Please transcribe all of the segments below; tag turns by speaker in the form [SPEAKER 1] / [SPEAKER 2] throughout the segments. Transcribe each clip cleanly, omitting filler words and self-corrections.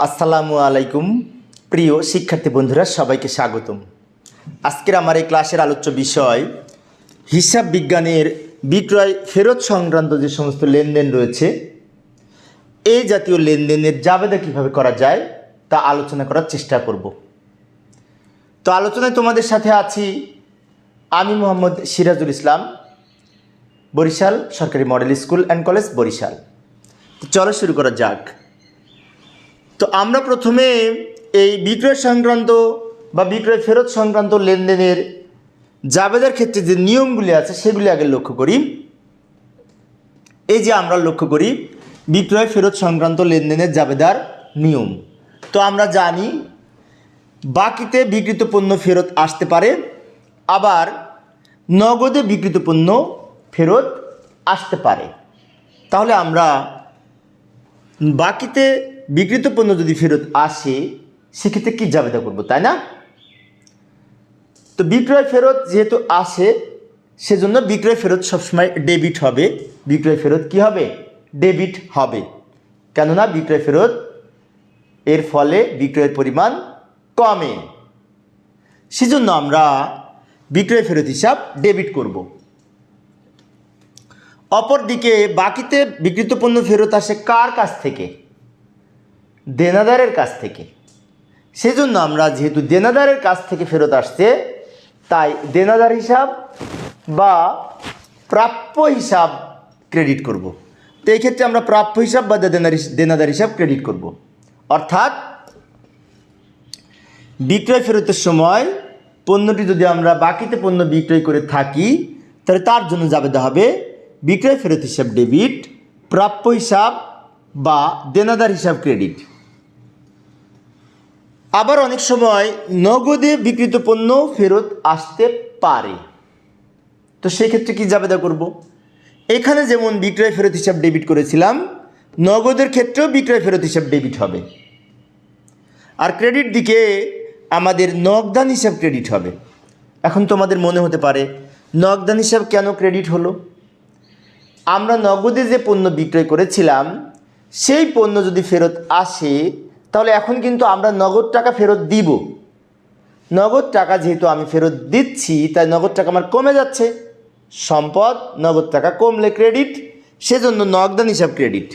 [SPEAKER 1] আসসালামু আলাইকুম প্রিয় শিক্ষার্থী বন্ধুরা, সবাইকে স্বাগতম। আজকের আমার এই ক্লাসের আলোচ্য বিষয় হিসাব বিজ্ঞানের বিক্রয় ফেরত সংক্রান্ত যে সমস্ত লেনদেন রয়েছে, এই জাতীয় লেনদেনের জাবেদা কীভাবে করা যায় তা আলোচনা করার চেষ্টা করব। তো আলোচনায় তোমাদের সাথে আছি আমি মোহাম্মদ সিরাজুল ইসলাম, বরিশাল সরকারি model school and college Barishal. তো চলো শুরু করা যাক। তো আমরা প্রথমে এই বিক্রয় সংক্রান্ত বা বিক্রয় ফেরত সংক্রান্ত লেনদেনের জাবেদার ক্ষেত্রে যে নিয়মগুলি আছে সেগুলি আগে লক্ষ্য করি। এই যে আমরা লক্ষ্য করি বিক্রয় ফেরত সংক্রান্ত লেনদেনের জাবেদার নিয়ম। তো আমরা জানি বাকিতে বিক্রিত পণ্য ফেরত আসতে পারে, আবার নগদে বিক্রিত পণ্য ফেরত আসতে পারে। তাহলে আমরা বাকিতে বিক্রিত পণ্য যদি ফেরত আসে সেক্ষেত্রে কী জাবেদা করব, তাই না? তো বিক্রয় ফেরত যেহেতু আসে সেজন্য বিক্রয় ফেরত সবসময় ডেবিট হবে। বিক্রয় ফেরত কি হবে? ডেবিট হবে। কেননা বিক্রয় ফেরত এর ফলে বিক্রয়ের পরিমাণ কমে, সেজন্য আমরা বিক্রয় ফেরত হিসাব ডেবিট করব। অপরদিকে বাকিতে বিক্রিত পণ্য ফেরত আসে কার কাছ থেকে? দেনাদারের কাছ থেকে। সেজন্য আমরা যেহেতু দেনাদারের কাছ থেকে ফেরত আসছে, তাই দেনাদার হিসাব বা প্রাপ্য হিসাব ক্রেডিট করব। তো এই ক্ষেত্রে আমরা প্রাপ্য হিসাব বা দেনাদার হিসাব ক্রেডিট করব। অর্থাৎ বিক্রয় ফেরতের সময় পণ্যটি যদি আমরা বাকিতে পণ্য বিক্রয় করে থাকি তাহলে তার জন্য জাবেদা হবে বিক্রয় ফেরত হিসাব ডেবিট, প্রাপ্য হিসাব বা দেনাদার হিসাব ক্রেডিট। আবার অনেক সময় নগদে বিক্রিত পণ্য ফেরত আসতে পারে, তো সেই ক্ষেত্রে কি জাবেদা করব? এখানে যেমন বিক্রয় ফেরত হিসাব ডেবিট করেছিলাম, নগদের ক্ষেত্রেও বিক্রয় ফেরত হিসাব ডেবিট হবে। আর ক্রেডিট দিকে আমাদের নগদান হিসাব ক্রেডিট হবে। এখন তোমাদের মনে হতে পারে নগদান হিসাব কেন ক্রেডিট হলো? আমরা নগদে যে পণ্য বিক্রয় করেছিলাম সেই পণ্য যদি ফেরত আসে তাহলে এখন কিন্তু আমরা নগদ টাকা ফেরত দিব। নগদ টাকা যেহেতু আমি ফেরত দিচ্ছি তাই নগদ টাকা আমার কমে যাচ্ছে। সম্পদ নগদ টাকা কমলে ক্রেডিট, সেজন্য নগদান হিসাব ক্রেডিট।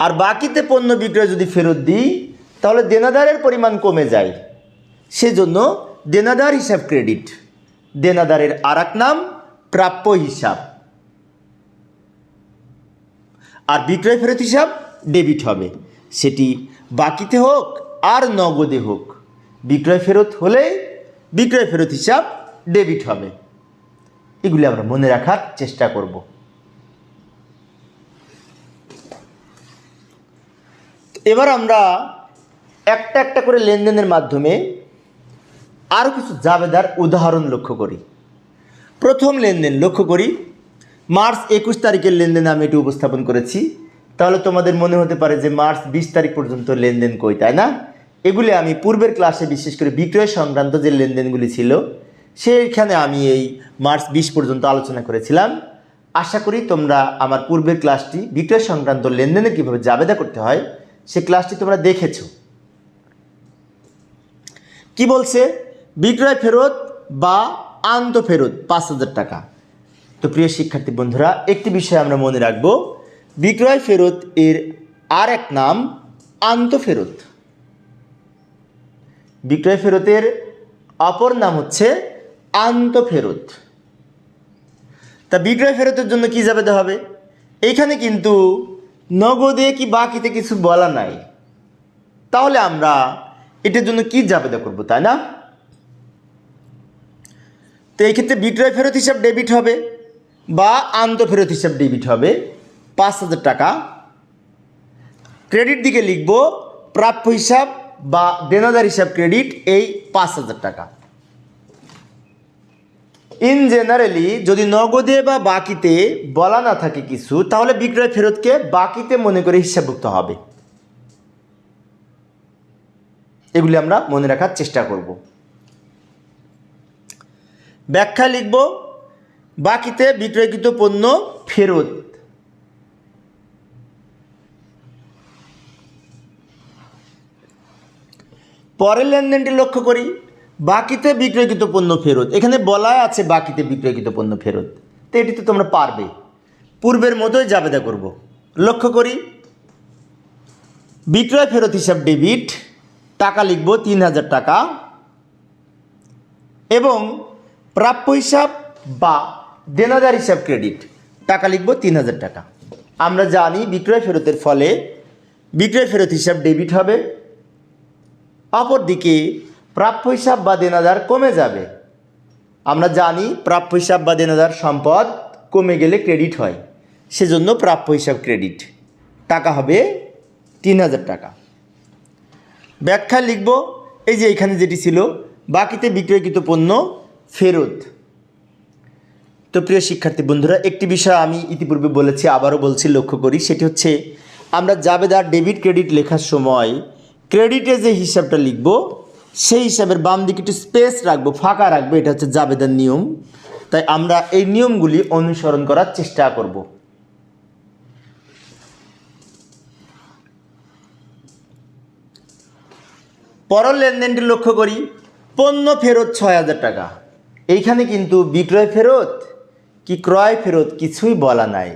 [SPEAKER 1] আর বাকিতে পণ্য বিক্রয় যদি ফেরত দিই তাহলে দেনাদারের পরিমাণ কমে যায়, সেজন্য দেনাদার হিসাব ক্রেডিট। দেনাদারের আর এক নাম প্রাপ্য হিসাব। আর বিক্রয় ফেরত হিসাব ডেবিট হবে, সেটি বাকিতে হোক আর নগদে হোক। বিক্রয় ফেরত হলে বিক্রয় ফেরত হিসাব ডেবিট হবে। এগুলি আমরা মনে রাখার চেষ্টা করব। এবার আমরা একটা একটা করে লেনদেনের মাধ্যমে আরও কিছু জাবেদার উদাহরণ লক্ষ্য করি। প্রথম লেনদেন লক্ষ্য করি। মার্চ 21 তারিখের লেনদেন আমি এটি উপস্থাপন করেছি। তাহলে তোমাদের মনে হতে পারে যে মার্চ 20 তারিখ পর্যন্ত লেনদেন কই, তাই না? এগুলি আমি পূর্বের ক্লাসে বিশেষ করে বিক্রয় সংক্রান্ত যে লেনদেনগুলি ছিল সেইখানে আমি এই মার্চ 20 পর্যন্ত আলোচনা করেছিলাম। আশা করি তোমরা আমার পূর্বের ক্লাসটি বিক্রয় সংক্রান্ত লেনদেনে কীভাবে জাবেদা করতে হয় সে ক্লাসটি তোমরা দেখেছ। কি বলছে? বিক্রয় ফেরত বা আন্ত ফেরত 5,000 টাকা। তো প্রিয় শিক্ষার্থী বন্ধুরা, একটি বিষয় আমরা মনে রাখব, বিক্রয় ফেরত এর আর এক নাম আন্ত ফেরত। বিক্রয় ফেরতের অপর নাম হচ্ছে আন্ত ফেরত। তা বিক্রয় ফেরতের জন্য কি জাবেদা হবে? এইখানে কিন্তু নগদে কি বাকিতে কিছু বলা নাই, তাহলে আমরা এটার জন্য কি জাবেদা করব, তাই না? তো এই ক্ষেত্রে বিক্রয় ফেরত হিসাব ডেবিট হবে বা আন্ত ফেরত হিসাব ডেবিট হবে 5,000 টাকা। ক্রেডিট দিকে লিখব প্রাপ্য হিসাব বা দেনাদার হিসাব ক্রেডিট, এই 5,000 টাকা। ইন জেনারেলি যদি নগদে বা বাকিতে বলা না থাকে কিছু, তাহলে বিক্রয় ফেরতকে বাকিতে মনে করে হিসাবভুক্ত হবে। এগুলি আমরা মনে রাখার চেষ্টা করব। ব্যাখ্যা লিখব বাকিতে বিক্রয়কৃত পণ্য ফেরত। পরের লেনদেনটি লক্ষ্য করি, বাকিতে বিক্রয়কৃত পণ্য ফেরত। এখানে বলাই আছে বাকিতে বিক্রয়কৃত পণ্য ফেরত, তো এটি তো তোমরা পারবে। পূর্বের মতোই জাবেদা করব। লক্ষ্য করি, বিক্রয় ফেরত হিসাব ডেবিট, টাকা লিখব 3000 টাকা, এবং প্রাপ্য হিসাব বা দেনাদার হিসাব ক্রেডিট, টাকা লিখব 3000 টাকা। আমরা জানি বিক্রয় ফেরতের ফলে বিক্রয় ফেরত হিসাব ডেবিট হবে, অপরদিকে প্রাপ্য হিসাব বা দেনাদার কমে যাবে। আমরা জানি প্রাপ্য হিসাব বা দেনাদার সম্পদ কমে গেলে ক্রেডিট হয়, সেজন্য প্রাপ্য হিসাব ক্রেডিট, টাকা হবে 3000 টাকা। ব্যাখ্যা লিখব, এই যে এখানে যেটি ছিল বাকিতে বিক্রয়কৃত পণ্য ফেরত। তো প্রিয় শিক্ষার্থী বন্ধুরা, একটি বিষয় আমি ইতিপূর্বে বলেছি, আবারও বলছি, লক্ষ্য করি, সেটি হচ্ছে আমরা জাবেদার ডেবিট ক্রেডিট লেখার সময় ক্রেডিটে যে হিসাবটা লিখব সেই হিসাবের বাম দিকে একটু স্পেস রাখবো, ফাঁকা রাখবো, এটা হচ্ছে জাবেদার নিয়ম। তাই আমরা এই নিয়মগুলি অনুসরণ করার চেষ্টা করব। পরের লেনদেনটি লক্ষ্য করি, পণ্য ফেরত 6000 টাকা। এইখানে কিন্তু বিক্রয় ফেরত কি ক্রয় ফেরত কিছুই বলা নাই।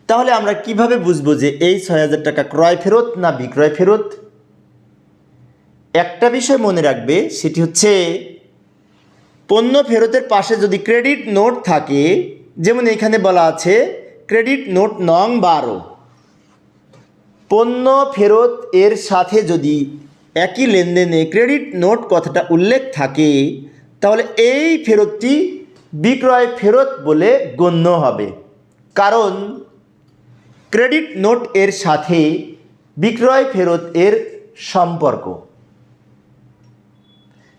[SPEAKER 1] তাহলে আমরা কিভাবে বুঝবো যে এই 6000 টাকা ক্রয় ফেরত না বিক্রয় ফেরত? একটা বিষয় মনে রাখবে, সেটি হচ্ছে পণ্য ফেরতের পাশে যদি ক্রেডিট নোট থাকে, যেমন এখানে বলা আছে ক্রেডিট নোট নং 12, পণ্য ফেরত এর সাথে যদি একই লেনদেনে ক্রেডিট নোট কথাটা উল্লেখ থাকে, তাহলে এই ফেরতটি বিক্রয় ফেরত বলে গণ্য হবে, কারণ ক্রেডিট নোট এর সাথে বিক্রয় ফেরত এর সম্পর্ক।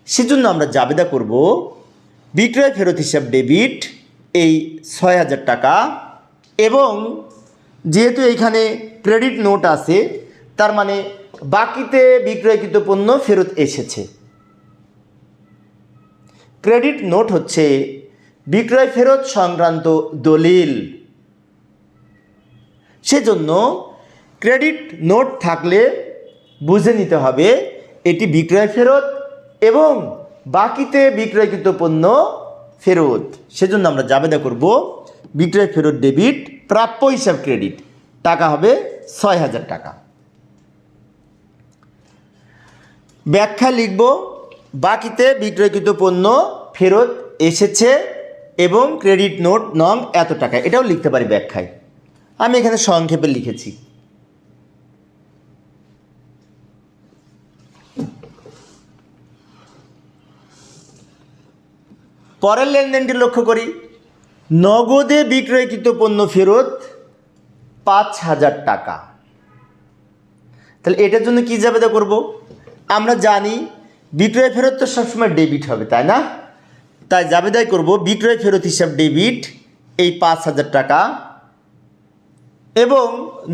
[SPEAKER 1] সেজন্য আমরা জাবেদা করব বিক্রয় ফেরত হিসাব ডেবিট এই 6000 টাকা, এবং যেহেতু এইখানে ক্রেডিট নোট আছে, তার মানে বাকিতে বিক্রয়কৃত পণ্য ফেরত এসেছে। ক্রেডিট নোট হচ্ছে বিক্রয় ফেরত সংক্রান্ত দলিল, সেজন্য ক্রেডিট নোট থাকলে বুঝে নিতে হবে এটি বিক্রয় ফেরত এবং বাকিতে বিক্রয়কৃত পণ্য ফেরত। সেজন্য আমরা জাবেদা করব বিক্রয় ফেরত ডেবিট, প্রাপ্য হিসাব ক্রেডিট, টাকা হবে 6000 টাকা। ব্যাখ্যা লিখব, বাকিতে বিক্রয়কৃত পণ্য ফেরত এসেছে এবং ক্রেডিট নোট নং এত টাকা, এটাও লিখতে পারি ব্যাখ্যায়। আমি এখানে সংক্ষেপে লিখেছি। পরের লেনদেনটি লক্ষ্য করি, নগদে বিক্রয়কৃত পণ্য ফেরত 5000 টাকা। তাহলে এটার জন্য কি জাবেদা করব? আমরা জানি বিক্রয় ফেরত তো সবসময় ডেবিট হবে, তাই না? তাই জাবেদাই করব বিক্রয় ফেরত হিসাব ডেবিট এই 5000 টাকা, এবং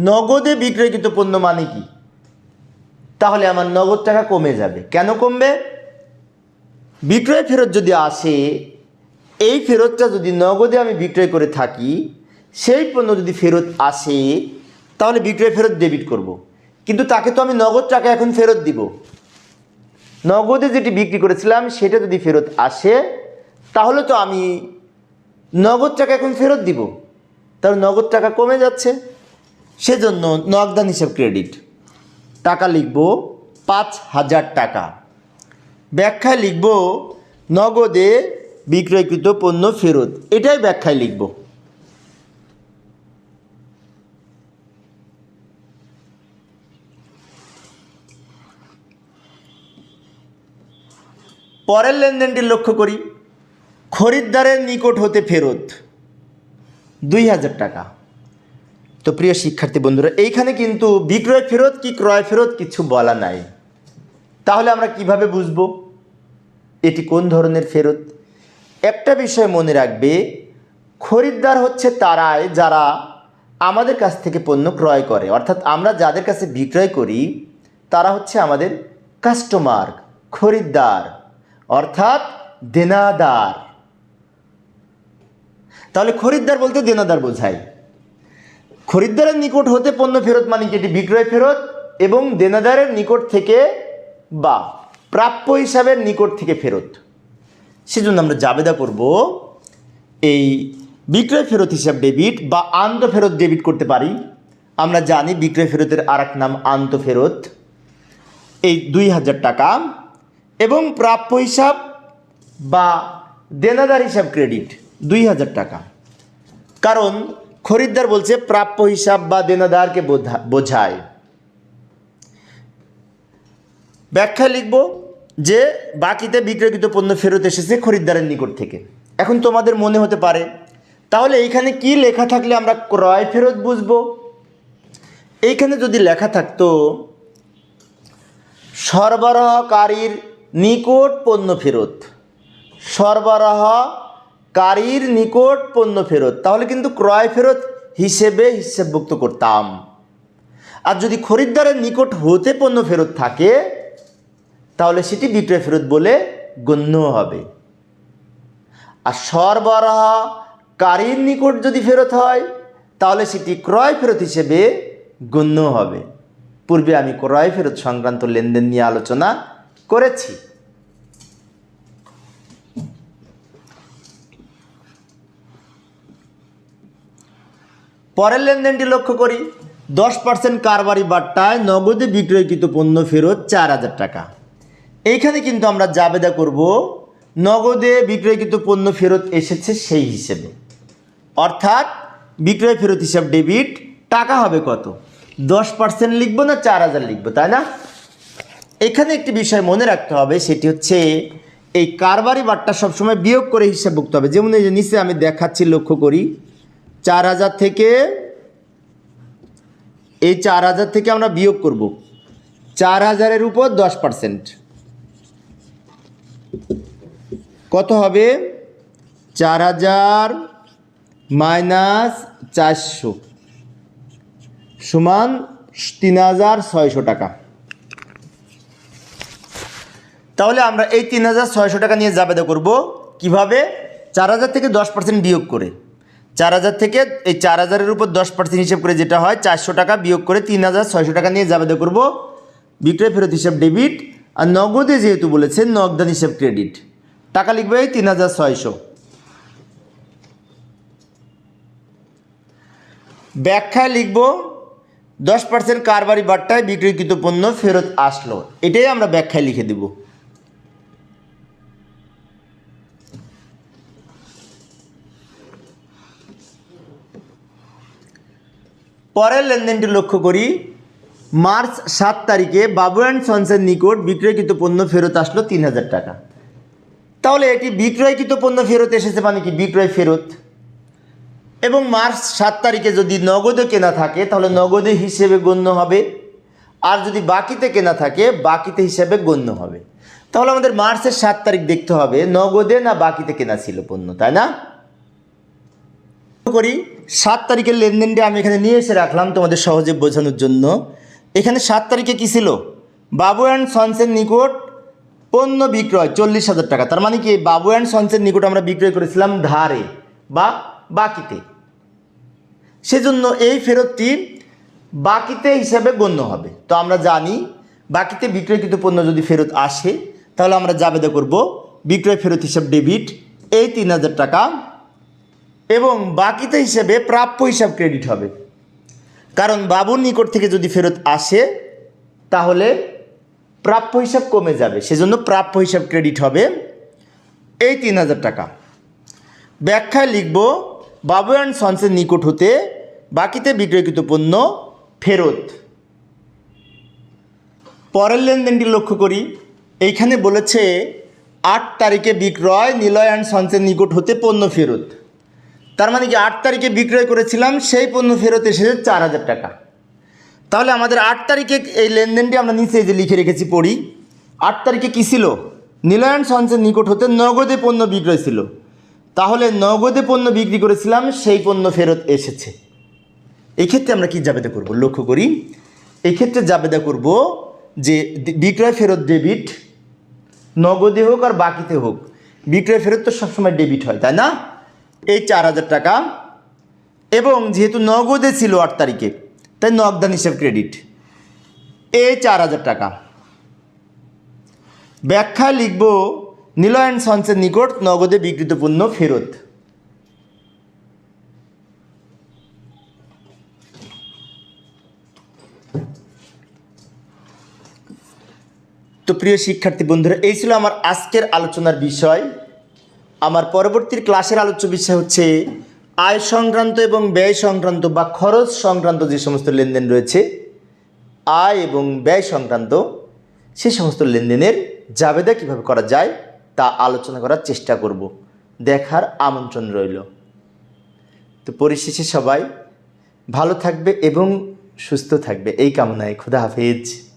[SPEAKER 1] নগদে বিক্রয়কৃত পণ্য মানে কি? তাহলে আমার নগদ টাকা কমে যাবে। কেন কমবে? বিক্রয় ফেরত যদি আসে, এই ফেরতটা যদি নগদে আমি বিক্রয় করে থাকি, সেই পণ্য যদি ফেরত আসে, তাহলে বিক্রয় ফেরত ডেবিট করব। কিন্তু তাকে তো আমি নগদ টাকা এখন ফেরত দিব। নগদে যেটি বিক্রি করেছিলাম সেটা যদি ফেরত আসে, তাহলে তো আমি নগদ টাকা এখন ফেরত দিব, তাহলে নগদ টাকা কমে যাচ্ছে। সেজন্য নগদান হিসাব ক্রেডিট, টাকা লিখব 5000 টাকা। ব্যাখ্যায় লিখব নগদে বিক্রয়কৃত পণ্য ফেরত, এটাই ব্যাখ্যায় লিখব। পরের লেনদেনটি লক্ষ্য করি, খরিদ্দারের নিকট হতে ফেরত 2000 টাকা। তো প্রিয় শিক্ষার্থী বন্ধুরা, এইখানে কিন্তু বিক্রয় ফেরত কি ক্রয় ফেরত কিছু বলা নাই। তাহলে আমরা কিভাবে বুঝব এটি কোন ধরনের ফেরত? একটা বিষয় মনে রাখবে, খরিদ্দার হচ্ছে তারাই যারা আমাদের কাছ থেকে পণ্য ক্রয় করে, অর্থাৎ আমরা যাদের কাছে বিক্রয় করি তারা হচ্ছে আমাদের কাস্টমার, খরিদ্দার অর্থাৎ দেনাদার। তাহলে খরিদ্দার বলতে দেনাদার বোঝায়। খরিদ্দারের নিকট হতে পণ্য ফেরত মানে কি? এটি বিক্রয় ফেরত, এবং দেনাদারের নিকট থেকে বা প্রাপ্য হিসাবের নিকট থেকে ফেরত। সেজন্য আমরা জাবেদা করব এই বিক্রয় ফেরত হিসাব ডেবিট বা আন্ত ফেরত ডেবিট করতে পারি। আমরা জানি বিক্রয় ফেরতের আর এক নাম আন্ত ফেরত। এই 2000 টাকা এবং প্রাপ্য হিসাব বা দেনাদার হিসাব ক্রেডিট 2000 টাকা। কারণ খরিদ্দার বলছে প্রাপ্য হিসাব বা দেনাদারকে বোঝায়। ব্যাখ্যা লিখব যে বাকিতে বিক্রয়কৃত পণ্য ফেরত এসেছে খরিদ্দারের নিকট থেকে। এখন তোমাদের মনে হতে পারে তাহলে এইখানে কি লেখা থাকলে আমরা ক্রয় ফেরত বুঝবো? এইখানে যদি লেখা থাকতো সরবরাহকারীর নিকট পণ্য ফেরত, সরবরাহকারীর নিকট পণ্য ফেরত, তাহলে কিন্তু ক্রয় ফেরত হিসেবে হিসাবভুক্ত করতাম। আর যদি খরিদ্দারের নিকট হতে পণ্য ফেরত থাকে তাহলে সেটি বিক্রয় ফেরত বলে গণ্য হবে। আর সরবরাহকারীর নিকট যদি ফেরত হয় তাহলে সেটি ক্রয় ফেরত হিসেবে গণ্য হবে। পূর্বে আমি ক্রয় ফেরত সংক্রান্ত লেনদেন নিয়ে আলোচনা করেছি। পরের লেনদেনটি লক্ষ্য করি। 10% কারবারি বাট্টায় নগদে বিক্রয়কৃত পণ্য ফেরত 4000 টাকা। এইখানে কিন্তু আমরা জাবেদা করব নগদে বিক্রয়কৃত পণ্য ফেরত এসেছে সেই হিসেবে, অর্থাৎ বিক্রয় ফেরত হিসাব ডেবিট। টাকা হবে কত? 10% লিখব না 4000 লিখব, তাই না? এখানে একটি বিষয় মনে রাখতে হবে, সেটি হচ্ছে এই কারবারি বাট্টা সবসময় বিয়োগ করে হিসাবভুক্ত হবে। যেমন এই যে নিচে আমি দেখাচ্ছি, লক্ষ্য করি 4000 থেকে, এই 4000 থেকে আমরা বিয়োগ করব 4000-এর উপর 10%। কত হবে? 4000 মাইনাস 400 সমান 3600 টাকা। তাহলে আমরা এই 3600 টাকা নিয়ে জাবেদা করব কিভাবে? 4000 থেকে 10% বিয়োগ করে, 4000 থেকে এই 4000-এর উপর 10% হিসেব করে যেটা হয় 400 টাকা বিয়োগ করে 3600 টাকা নিয়ে জাবেদা করব বিক্রয় ফেরত হিসাব ডেবিট। আর নগদে যেহেতু বলেছে নগদান হিসাব ক্রেডিট, টাকা লিখবে এই 3600। ব্যাখ্যায় লিখব 10% কারবারি বাট্টায় বিক্রয়কৃত পণ্য ফেরত আসলো, এটাই আমরা ব্যাখ্যায় লিখে দেব। পরের লেনদেনটি লক্ষ্য করি। মার্চ 7 তারিখে বাবু অ্যান্ড সন্সের নিকট বিক্রয়কৃত পণ্য ফেরত আসলো 3000 টাকা। তাহলে এটি বিক্রয়কৃত পণ্য ফেরত এসেছে মানে কি? বিক্রয় ফেরত। এবং মার্চ 7 তারিখে যদি নগদে কেনা থাকে তাহলে নগদে হিসেবে গণ্য হবে, আর যদি বাকিতে কেনা থাকে বাকিতে হিসেবে গণ্য হবে। তাহলে আমাদের মার্চের 7 তারিখ দেখতে হবে নগদে না বাকিতে কেনা ছিল পণ্য, তাই না? করি 7 তারিখের লেনদেনটা আমি এখানে নিয়ে এসে রাখলাম তোমাদের সহজে বোঝানোর জন্য। এখানে 7 তারিখে কী ছিল? বাবু অ্যান্ড সন্সের নিকট পণ্য বিক্রয় 40,000 টাকা। তার মানে কি বাবু অ্যান্ড সন্সের নিকট আমরা বিক্রয় করেছিলাম ধারে বা বাকিতে, সেজন্য এই ফেরতটি বাকিতে হিসাবে গণ্য হবে। তো আমরা জানি বাকিতে বিক্রয়কৃত পণ্য যদি ফেরত আসে তাহলে আমরা জাবেদা করব বিক্রয় ফেরত হিসাব ডেবিট এই 3000 টাকা, এবং বাকিতে হিসেবে প্রাপ্য হিসাব ক্রেডিট হবে। কারণ বাবুর নিকট থেকে যদি ফেরত আসে তাহলে প্রাপ্য হিসাব কমে যাবে, সেজন্য প্রাপ্য হিসাব ক্রেডিট হবে এই 3000 টাকা। ব্যাখ্যায় লিখব বাবু অ্যান্ড সন্সের নিকট হতে বাকিতে বিক্রয়কৃত পণ্য ফেরত। পরের লেনদেনটি লক্ষ্য করি। এইখানে বলেছে 8 তারিখে বিক্রয় নিলয় অ্যান্ড সন্সের নিকট হতে পণ্য ফেরত। তার মানে কি 8 তারিখে বিক্রয় করেছিলাম সেই পণ্য ফেরত এসেছে 4000 টাকা। তাহলে আমাদের 8 তারিখে এই লেনদেনটি আমরা নিচে যে লিখে রেখেছি পড়ি। 8 তারিখে কী ছিল? নিলয় অ্যান্ড সন্সের নিকট হতে নগদে পণ্য বিক্রয় ছিল। তাহলে নগদে পণ্য বিক্রি করেছিলাম সেই পণ্য ফেরত এসেছে। এই ক্ষেত্রে আমরা কি জাবেদা করব? লক্ষ্য করি, এই ক্ষেত্রে জাবেদা করব যে বিক্রয় ফেরত ডেবিট, নগদে হোক আর বাকিতে হোক বিক্রয় ফেরত তো সবসময় ডেবিট হয়, তাই না? এই 4000 টাকা, এবং যেহেতু নগদে ছিল 8 তারিখে তাই নগদান হিসাব ক্রেডিট এই 4000 টাকা। ব্যাখ্যায় লিখব নীল অ্যান্ড সন্সের নিকট নগদে বিক্রিত পণ্য ফেরত। তো প্রিয় শিক্ষার্থী বন্ধুরা, এই ছিল আমার আজকের আলোচনার বিষয়। আমার পরবর্তী ক্লাসের আলোচ্য বিষয় হচ্ছে আয় সংক্রান্ত এবং ব্যয় সংক্রান্ত বা খরচ সংক্রান্ত যে সমস্ত লেনদেন রয়েছে, আয় এবং ব্যয় সংক্রান্ত সে সমস্ত লেনদেনের জাবেদা কীভাবে করা যায় তা আলোচনা করার চেষ্টা করব। দেখার আমন্ত্রণ রইল। তো পরিশেষে সবাই ভালো থাকবে এবং সুস্থ থাকবে এই কামনায়। খোদা হাফেজ।